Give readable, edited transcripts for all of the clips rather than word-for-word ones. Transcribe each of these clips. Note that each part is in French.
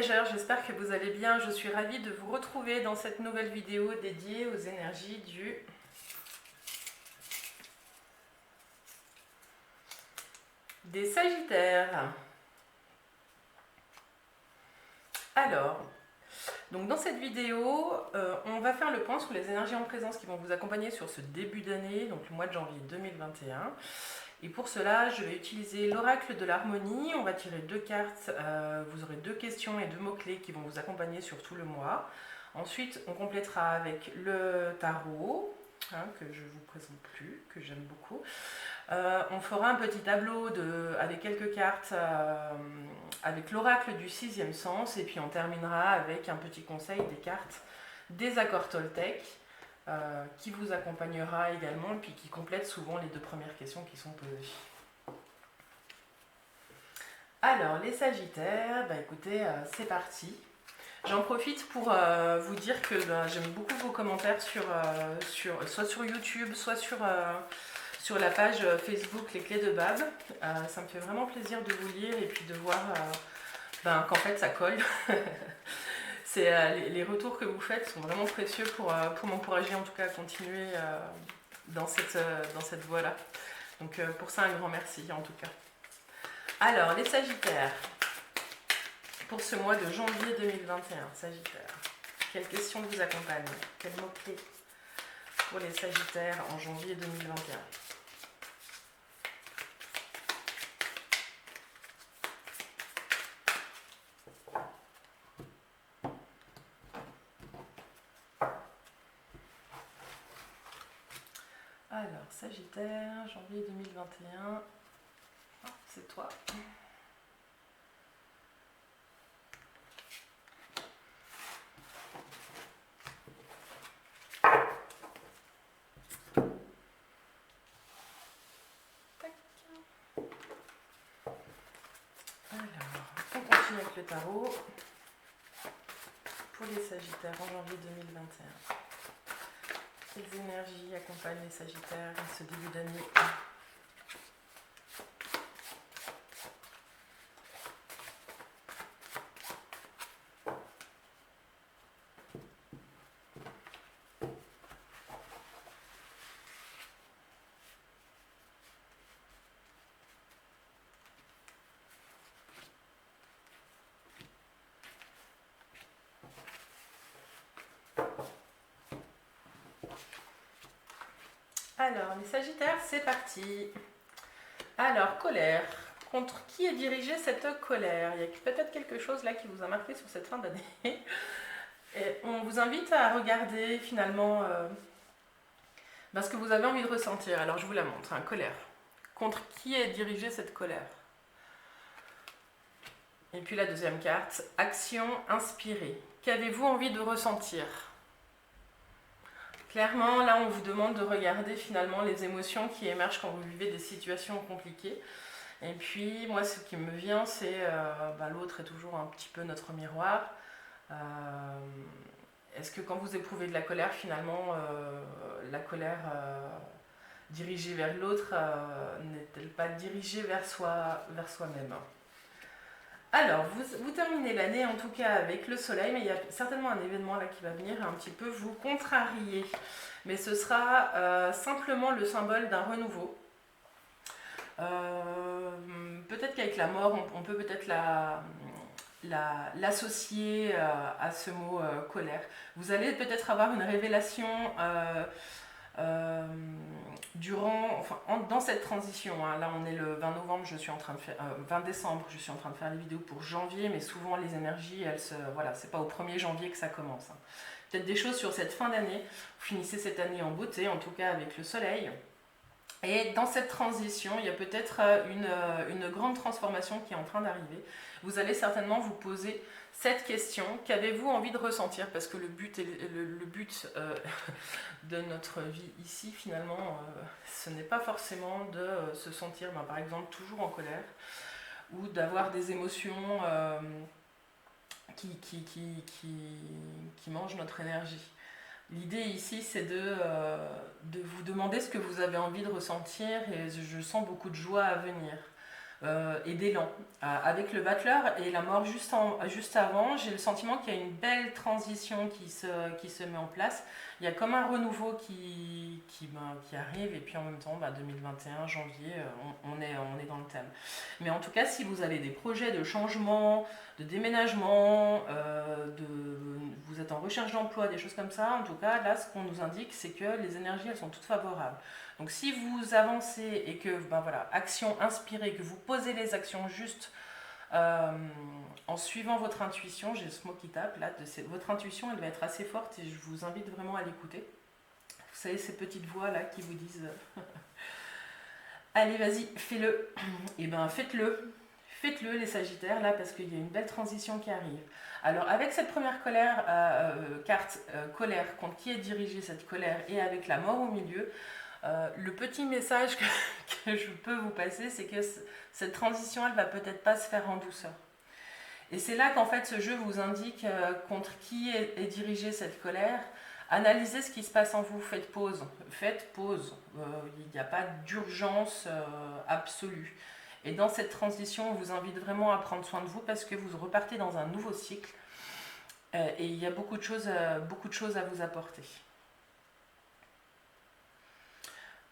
voyageurs, j'espère que vous allez bien. Je suis ravie de vous retrouver dans cette nouvelle vidéo dédiée aux énergies des Sagittaires. Alors, donc dans cette vidéo, on va faire le point sur les énergies en présence qui vont vous accompagner sur ce début d'année, donc le mois de janvier 2021. Et pour cela, je vais utiliser l'oracle de l'harmonie. On va tirer deux cartes. Vous aurez deux questions et deux mots-clés qui vont vous accompagner sur tout le mois. Ensuite, on complétera avec le tarot, que je ne vous présente plus, que j'aime beaucoup. On fera un petit tableau avec quelques cartes, avec l'oracle du sixième sens. Et puis on terminera avec un petit conseil des cartes des accords Toltec. Qui vous accompagnera également et puis qui complète souvent les deux premières questions qui sont posées. Alors, les Sagittaires, écoutez, c'est parti. J'en profite pour vous dire que j'aime beaucoup vos commentaires soit sur YouTube, soit sur la page Facebook Les Clés de Bab. Ça me fait vraiment plaisir de vous lire et puis de voir qu'en fait ça colle. Les retours que vous faites sont vraiment précieux pour m'encourager en tout cas à continuer dans cette voie-là. Donc pour ça, un grand merci en tout cas. Alors, les Sagittaires, pour ce mois de janvier 2021, Sagittaires, quelles questions vous accompagnent? Quels mots-clés pour les Sagittaires en janvier 2021? Alors, Sagittaire, janvier 2021, c'est toi. Tac. Alors, on continue avec le tarot pour les Sagittaires en janvier 2021. Quelles énergies accompagnent les Sagittaires en ce début d'année? Alors, les Sagittaires, c'est parti. Alors, colère. Contre qui est dirigée cette colère? Il y a peut-être quelque chose là qui vous a marqué sur cette fin d'année. Et on vous invite à regarder finalement ce que vous avez envie de ressentir. Alors, je vous la montre. Colère. Contre qui est dirigée cette colère? Et puis la deuxième carte. Action inspirée. Qu'avez-vous envie de ressentir? Clairement, là, on vous demande de regarder finalement les émotions qui émergent quand vous vivez des situations compliquées. Et puis, moi, ce qui me vient, c'est l'autre est toujours un petit peu notre miroir. Est-ce que quand vous éprouvez de la colère, finalement, la colère dirigée vers l'autre n'est-elle pas dirigée vers soi-même? Alors, vous terminez l'année en tout cas avec le soleil, mais il y a certainement un événement là qui va venir un petit peu vous contrarier. Mais ce sera simplement le symbole d'un renouveau. Peut-être qu'avec la mort, on peut peut-être l'associer à ce mot colère. Vous allez peut-être avoir une révélation dans cette transition, là on est le 20 novembre, 20 décembre, je suis en train de faire les vidéos pour janvier, mais souvent les énergies, c'est pas au 1er janvier que ça commence. Peut-être des choses sur cette fin d'année, vous finissez cette année en beauté, en tout cas avec le soleil. Et dans cette transition, il y a peut-être une grande transformation qui est en train d'arriver. Vous allez certainement vous poser cette question: qu'avez-vous envie de ressentir? Parce que le but de notre vie ici, finalement, ce n'est pas forcément de se sentir, par exemple, toujours en colère, ou d'avoir des émotions qui mangent notre énergie. L'idée ici, c'est de vous demander ce que vous avez envie de ressentir, et je sens beaucoup de joie à venir. et d'élan. Avec le Battleur et la mort juste avant, j'ai le sentiment qu'il y a une belle transition qui se met en place. Il y a comme un renouveau qui arrive, et puis en même temps, 2021, janvier, on est dans le thème. Mais en tout cas, si vous avez des projets de changement, de déménagement, vous êtes en recherche d'emploi, des choses comme ça, en tout cas, là, ce qu'on nous indique, c'est que les énergies, elles sont toutes favorables. Donc si vous avancez et que, voilà, action inspirée, que vous posez les actions justes en suivant votre intuition, j'ai ce mot qui tape là, votre intuition, elle va être assez forte et je vous invite vraiment à l'écouter. Vous savez, ces petites voix là qui vous disent allez, vas-y, fais-le. Et faites-le. Faites-le les Sagittaires là, parce qu'il y a une belle transition qui arrive. Alors avec cette première carte colère, contre qui est dirigée cette colère, et avec la mort au milieu, le petit message que je peux vous passer, c'est que cette transition, elle va peut-être pas se faire en douceur. Et c'est là qu'en fait ce jeu vous indique contre qui est dirigée cette colère. Analysez ce qui se passe en vous, faites pause. Faites pause. Il n'y a pas d'urgence absolue. Et dans cette transition, on vous invite vraiment à prendre soin de vous parce que vous repartez dans un nouveau cycle et il y a beaucoup de choses à vous apporter.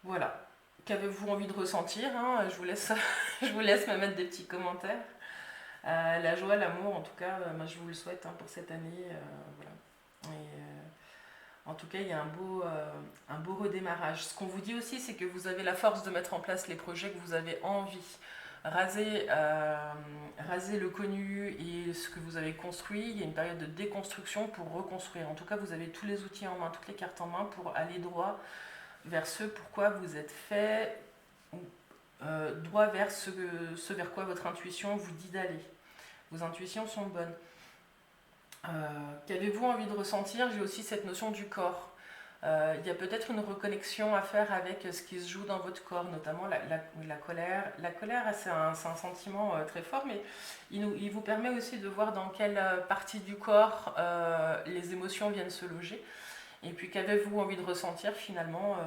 Voilà. Qu'avez-vous envie de ressentir, hein? Je vous laisse me mettre des petits commentaires. La joie, l'amour, en tout cas, moi, je vous le souhaite pour cette année. Voilà. Et, en tout cas, il y a un beau redémarrage. Ce qu'on vous dit aussi, c'est que vous avez la force de mettre en place les projets que vous avez envie. Raser le connu et ce que vous avez construit. Il y a une période de déconstruction pour reconstruire. En tout cas, vous avez tous les outils en main, toutes les cartes en main pour aller droit vers ce pourquoi vous êtes fait, droit vers ce vers quoi votre intuition vous dit d'aller. Vos intuitions sont bonnes. Qu'avez-vous envie de ressentir? J'ai aussi cette notion du corps. Il y a peut-être une reconnexion à faire avec ce qui se joue dans votre corps, notamment la colère. La colère, c'est un sentiment très fort, mais il vous permet aussi de voir dans quelle partie du corps les émotions viennent se loger. Et puis qu'avez-vous envie de ressentir finalement?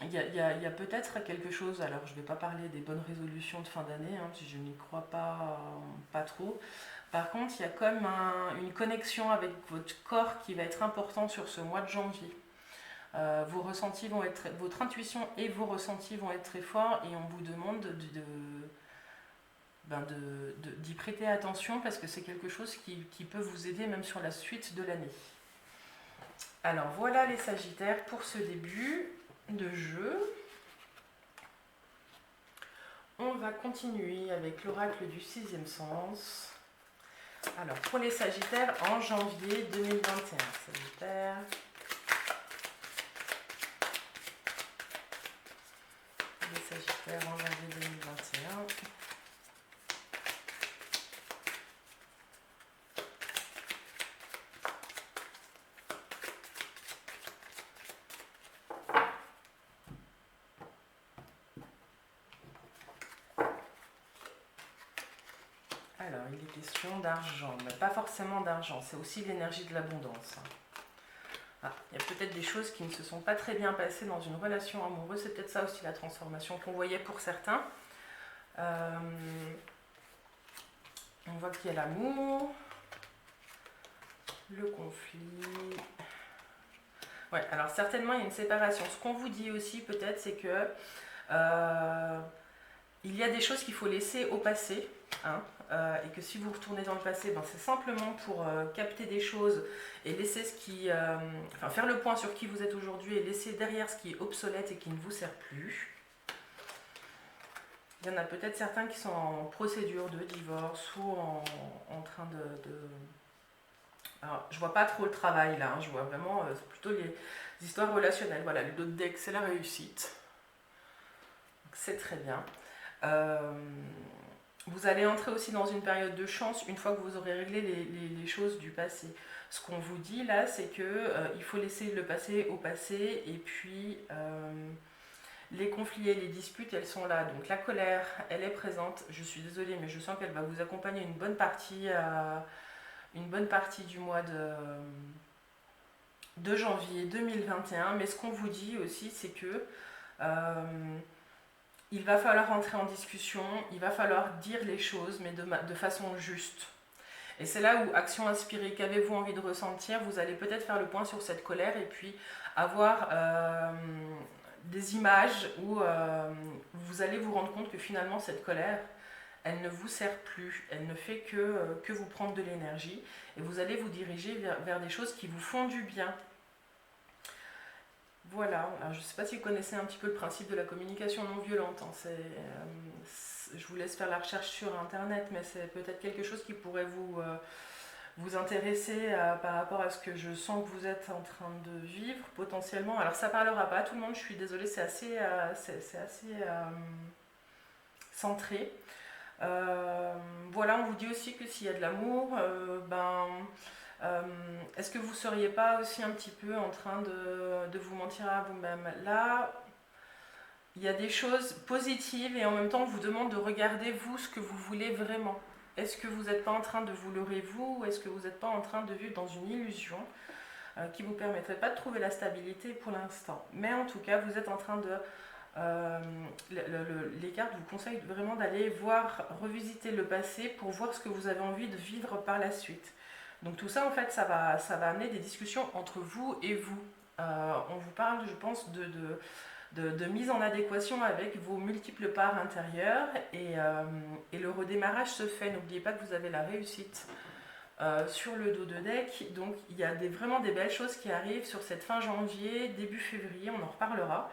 Il y a peut-être quelque chose, alors je ne vais pas parler des bonnes résolutions de fin d'année, si je n'y crois pas trop. Par contre, il y a comme une connexion avec votre corps qui va être important sur ce mois de janvier. Vos ressentis vont être, votre intuition et vos ressentis vont être très forts et on vous demande d'y prêter attention parce que c'est quelque chose qui peut vous aider même sur la suite de l'année. Alors voilà les Sagittaires pour ce début de jeu. On va continuer avec l'oracle du sixième sens. Alors pour les Sagittaires en janvier 2021. Sagittaire. Les Sagittaires en janvier 2021. Alors, il est question d'argent, mais pas forcément d'argent, c'est aussi l'énergie de l'abondance. Il y a peut-être des choses qui ne se sont pas très bien passées dans une relation amoureuse, c'est peut-être ça aussi la transformation qu'on voyait pour certains. On voit qu'il y a l'amour, le conflit. Ouais, alors certainement il y a une séparation. Ce qu'on vous dit aussi peut-être, c'est que il y a des choses qu'il faut laisser au passé. Et que si vous retournez dans le passé, c'est simplement pour capter des choses et laisser faire le point sur qui vous êtes aujourd'hui et laisser derrière ce qui est obsolète et qui ne vous sert plus. Il y en a peut-être certains qui sont en procédure de divorce ou en train de... Alors, je vois pas trop le travail là, je vois vraiment plutôt les histoires relationnelles. Voilà, le dos de deck, c'est la réussite. C'est très bien. Vous allez entrer aussi dans une période de chance une fois que vous aurez réglé les choses du passé. Ce qu'on vous dit là, c'est que il faut laisser le passé au passé et puis les conflits et les disputes, elles sont là. Donc la colère, elle est présente. Je suis désolée, mais je sens qu'elle va vous accompagner une bonne partie du mois de janvier 2021. Mais ce qu'on vous dit aussi, c'est que il va falloir entrer en discussion, il va falloir dire les choses, mais de façon juste. Et c'est là où Action Inspirée, qu'avez-vous envie de ressentir? Vous allez peut-être faire le point sur cette colère et puis avoir des images où vous allez vous rendre compte que finalement cette colère, elle ne vous sert plus, elle ne fait que vous prendre de l'énergie et vous allez vous diriger vers des choses qui vous font du bien. Voilà, alors je ne sais pas si vous connaissez un petit peu le principe de la communication non violente, hein. Je vous laisse faire la recherche sur internet, mais c'est peut-être quelque chose qui pourrait vous intéresser par rapport à ce que je sens que vous êtes en train de vivre potentiellement. Alors ça parlera pas à tout le monde, je suis désolée, c'est assez centré. Voilà, on vous dit aussi que s'il y a de l'amour, est-ce que vous ne seriez pas aussi un petit peu en train de vous mentir à vous-même? Là, il y a des choses positives et en même temps on vous demande de regarder vous ce que vous voulez vraiment. Est-ce que vous n'êtes pas en train de vous leurrer vous ou est-ce que vous n'êtes pas en train de vivre dans une illusion qui ne vous permettrait pas de trouver la stabilité pour l'instant? Mais en tout cas, vous êtes en train de... les cartes vous conseillent vraiment d'aller voir, revisiter le passé pour voir ce que vous avez envie de vivre par la suite. Donc tout ça, en fait, ça va amener des discussions entre vous et vous. On vous parle, je pense, de mise en adéquation avec vos multiples parts intérieures et le redémarrage se fait. N'oubliez pas que vous avez la réussite sur le dos de deck. Donc il y a vraiment des belles choses qui arrivent sur cette fin janvier, début février, on en reparlera.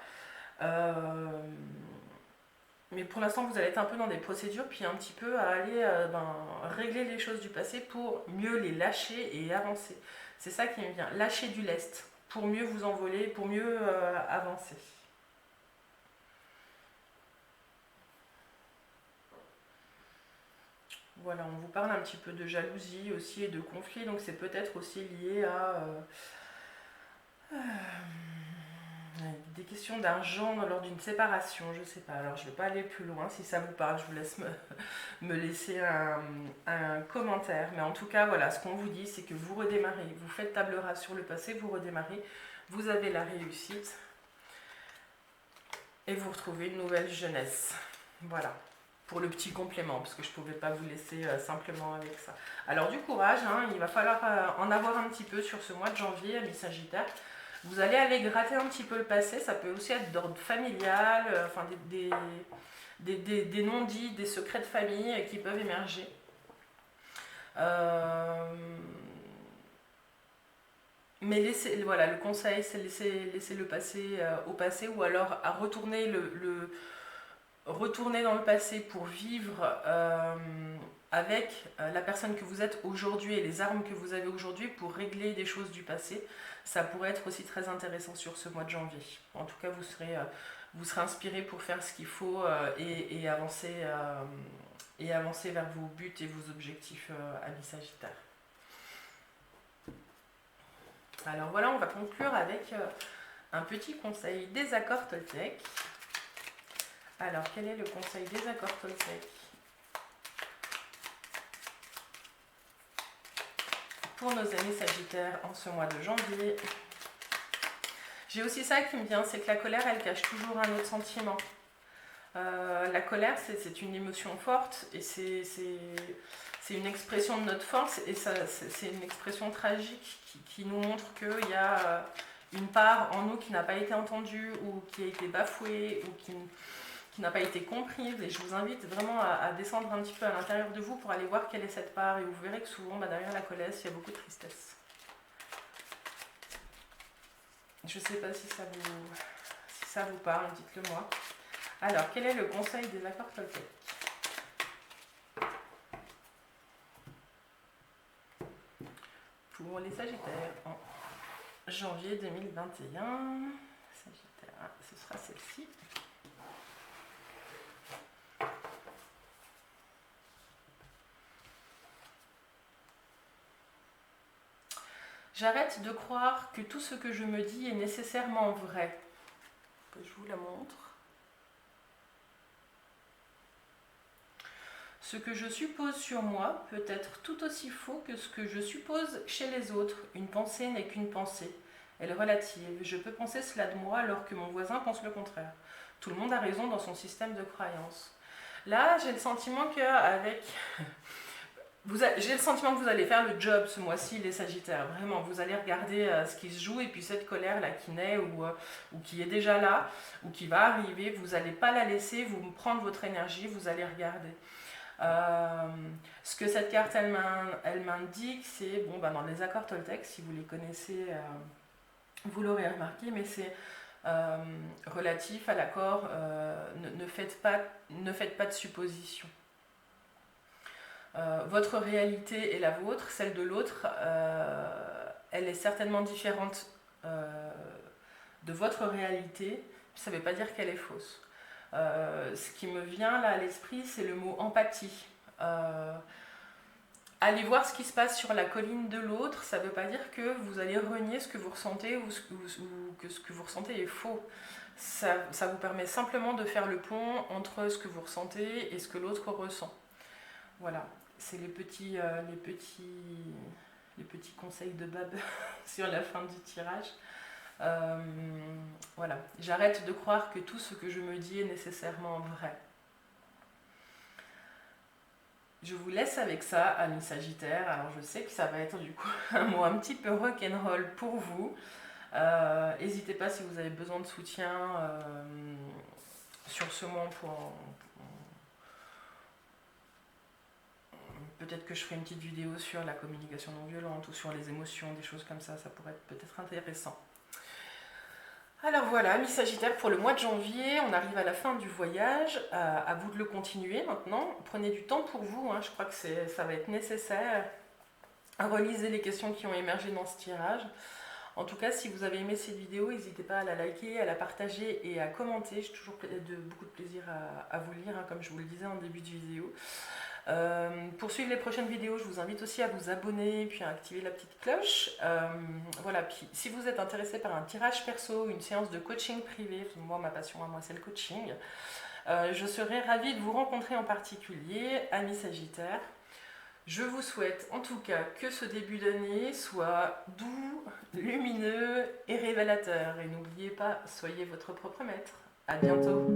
Mais pour l'instant, vous allez être un peu dans des procédures, puis un petit peu à aller régler les choses du passé pour mieux les lâcher et avancer. C'est ça qui me vient. Lâcher du lest pour mieux vous envoler, pour mieux avancer. Voilà, on vous parle un petit peu de jalousie aussi et de conflit, donc c'est peut-être aussi lié à des questions d'argent lors d'une séparation, je sais pas. Alors je vais pas aller plus loin, si ça vous parle, je vous laisse me laisser un commentaire. Mais en tout cas, voilà, ce qu'on vous dit, c'est que vous redémarrez, vous faites table rase sur le passé, vous redémarrez, vous avez la réussite et vous retrouvez une nouvelle jeunesse. Voilà. Pour le petit complément, parce que je ne pouvais pas vous laisser simplement avec ça. Alors du courage, hein, il va falloir en avoir un petit peu sur ce mois de janvier, amis Sagittaire. Vous allez aller gratter un petit peu le passé, ça peut aussi être d'ordre familial, enfin des non-dits, des secrets de famille qui peuvent émerger. Mais voilà, le conseil, c'est laisser le passé au passé, ou alors à retourner retourner dans le passé pour vivre avec la personne que vous êtes aujourd'hui et les armes que vous avez aujourd'hui pour régler des choses du passé. Ça pourrait être aussi très intéressant sur ce mois de janvier. En tout cas, vous serez inspiré pour faire ce qu'il faut et avancer vers vos buts et vos objectifs, amis Sagittaire. Alors voilà, on va conclure avec un petit conseil des accords Toltec. Alors, quel est le conseil des accords Toltec pour nos amis Sagittaires en ce mois de janvier? J'ai aussi ça qui me vient, c'est que la colère, elle cache toujours un autre sentiment. La colère, c'est une émotion forte et c'est une expression de notre force et c'est une expression tragique qui nous montre qu'il y a une part en nous qui n'a pas été entendue ou qui a été bafouée ou qui n'a pas été comprise, et je vous invite vraiment à descendre un petit peu à l'intérieur de vous pour aller voir quelle est cette part, et vous verrez que souvent derrière la colère il y a beaucoup de tristesse. Je ne sais pas si ça vous parle, dites-le moi. Alors, quel est le conseil des accords Toltec pour les Sagittaires en janvier 2021? Sagittaire, ce sera celle-ci. J'arrête de croire que tout ce que je me dis est nécessairement vrai. Je vous la montre. Ce que je suppose sur moi peut être tout aussi faux que ce que je suppose chez les autres. Une pensée n'est qu'une pensée. Elle est relative. Je peux penser cela de moi alors que mon voisin pense le contraire. Tout le monde a raison dans son système de croyance. Là, j'ai le sentiment qu'avec... J'ai le sentiment que vous allez faire le job ce mois-ci, les Sagittaires. Vraiment, vous allez regarder ce qui se joue et puis cette colère-là qui naît ou qui est déjà là ou qui va arriver, vous n'allez pas la laisser, vous prendre votre énergie, vous allez regarder. Ce que cette carte, elle m'indique, c'est, bon, dans les accords Toltec, si vous les connaissez, vous l'aurez remarqué, mais c'est relatif à l'accord ne faites pas de suppositions. Votre réalité est la vôtre, celle de l'autre, elle est certainement différente de votre réalité, ça ne veut pas dire qu'elle est fausse. Ce qui me vient là à l'esprit, c'est le mot empathie. Allez voir ce qui se passe sur la colline de l'autre, ça ne veut pas dire que vous allez renier ce que vous ressentez ou que ce que vous ressentez est faux. Ça vous permet simplement de faire le pont entre ce que vous ressentez et ce que l'autre ressent. Voilà, c'est les petits conseils de Bab sur la fin du tirage. Voilà, j'arrête de croire que tout ce que je me dis est nécessairement vrai. Je vous laisse avec ça, amis Sagittaires. Alors je sais que ça va être du coup un mot un petit peu rock'n'roll pour vous. N'hésitez pas si vous avez besoin de soutien sur ce mois peut-être que je ferai une petite vidéo sur la communication non violente ou sur les émotions, des choses comme ça pourrait être peut-être intéressant. Alors voilà, amis Sagittaires, pour le mois de janvier, on arrive à la fin du voyage. À vous de le continuer maintenant. Prenez du temps pour vous, je crois que ça va être nécessaire. Relisez les questions qui ont émergé dans ce tirage. En tout cas, si vous avez aimé cette vidéo, n'hésitez pas à la liker, à la partager et à commenter. J'ai toujours beaucoup de plaisir à vous lire, comme je vous le disais en début de vidéo. Pour suivre les prochaines vidéos, je vous invite aussi à vous abonner puis à activer la petite cloche. Voilà, puis si vous êtes intéressé par un tirage perso, une séance de coaching privé, moi ma passion à moi c'est le coaching, je serais ravie de vous rencontrer en particulier, amis Sagittaires. Je vous souhaite en tout cas que ce début d'année soit doux, lumineux et révélateur. Et n'oubliez pas, soyez votre propre maître. À bientôt.